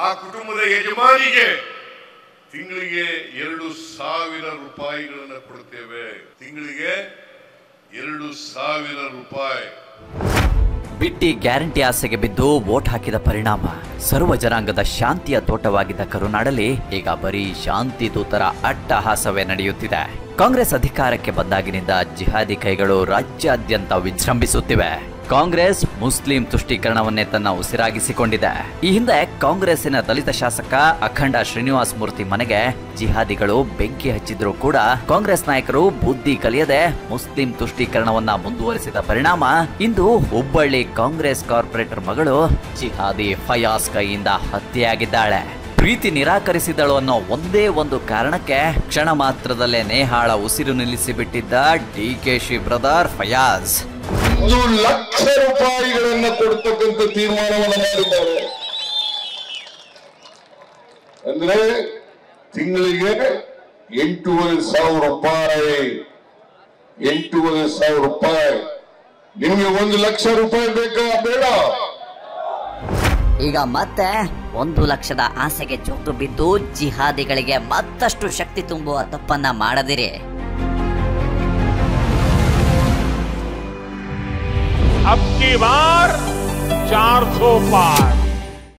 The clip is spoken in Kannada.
ಆ ಕುಟುಂಬದ ಯಜಮಾನಿಗೆ ತಿಂಗಳಿಗೆ 2,000 ರೂಪಾಯಿಗಳನ್ನು ಕೊಡ್ತೇವೆ. ತಿಂಗಳಿಗೆ 2,000 ರೂಪಾಯಿ. ಬಿಟ್ಟಿ ಗ್ಯಾರಂಟಿ ಆಸೆಗೆ ಬಿದ್ದು ವೋಟ್ ಹಾಕಿದ ಪರಿಣಾಮ ಸರ್ವ ಜನಾಂಗದ ಶಾಂತಿಯ ತೋಟವಾಗಿದ್ದ ಕರುನಾಡಲ್ಲಿ ಈಗ ಬರೀ ಶಾಂತಿ ದೂತರ ಅಟ್ಟಹಾಸವೇ ನಡೆಯುತ್ತಿದೆ. ಕಾಂಗ್ರೆಸ್ ಅಧಿಕಾರಕ್ಕೆ ಬಂದಾಗಿನಿಂದ ಜಿಹಾದಿ ಕೈಗಳು ರಾಜ್ಯಾದ್ಯಂತ ವಿಜೃಂಭಿಸುತ್ತಿವೆ. ಕಾಂಗ್ರೆಸ್ ಮುಸ್ಲಿಂ ತುಷ್ಟೀಕರಣವನ್ನೇ ತನ್ನ ಉಸಿರಾಗಿಸಿಕೊಂಡಿದೆ. ಈ ಹಿಂದೆ ಕಾಂಗ್ರೆಸ್ಸಿನ ದಲಿತ ಶಾಸಕ ಅಖಂಡ ಶ್ರೀನಿವಾಸ ಮೂರ್ತಿ ಮನೆಗೆ ಜಿಹಾದಿಗಳು ಬೆಂಕಿ ಹಚ್ಚಿದ್ರು ಕೂಡ ಕಾಂಗ್ರೆಸ್ ನಾಯಕರು ಬುದ್ಧಿ ಕಲಿಯದೆ ಮುಸ್ಲಿಂ ತುಷ್ಟೀಕರಣವನ್ನ ಮುಂದುವರಿಸಿದ ಪರಿಣಾಮ ಇಂದು ಹುಬ್ಬಳ್ಳಿ ಕಾಂಗ್ರೆಸ್ ಕಾರ್ಪೊರೇಟರ್ ಮಗಳು ಜಿಹಾದಿ ಫಯಾಜ್ ಕೈಯಿಂದ ಹತ್ಯೆಯಾಗಿದ್ದಾಳೆ. ಪ್ರೀತಿ ನಿರಾಕರಿಸಿದಳು ಅನ್ನೋ ಒಂದೇ ಒಂದು ಕಾರಣಕ್ಕೆ ಕ್ಷಣ ಮಾತ್ರದಲ್ಲೇ ನೇಹಾಳ ಉಸಿರು ನಿಲ್ಲಿಸಿಬಿಟ್ಟಿದ್ದ ಡಿಕೆಶಿ ಬ್ರದರ್ ಫಯಾಜ್ 1 ಲಕ್ಷ ರೂಪಾಯಿಗಳನ್ನು ಕೊಡ್ತಕ್ಕಂಥ ತೀರ್ಮಾನವನ್ನು ಮಾಡಿದ್ದಾರೆ. ಅಂದ್ರೆ ತಿಂಗಳಿಗೆ 8,500 ರೂಪಾಯಿ. 8,500 ರೂಪಾಯಿ. ನಿಮ್ಗೆ 1 ಲಕ್ಷ ರೂಪಾಯಿ ಬೇಕಾ ಬೇಡ? ಈಗ ಮತ್ತೆ 1 ಲಕ್ಷದ ಆಸೆಗೆ ಜೋತು ಬಿದ್ದು ಜಿಹಾದಿಗಳಿಗೆ ಮತ್ತಷ್ಟು ಶಕ್ತಿ ತುಂಬುವ ತಪ್ಪನ್ನ ಮಾಡದಿರಿ. अब की बार 400 पार.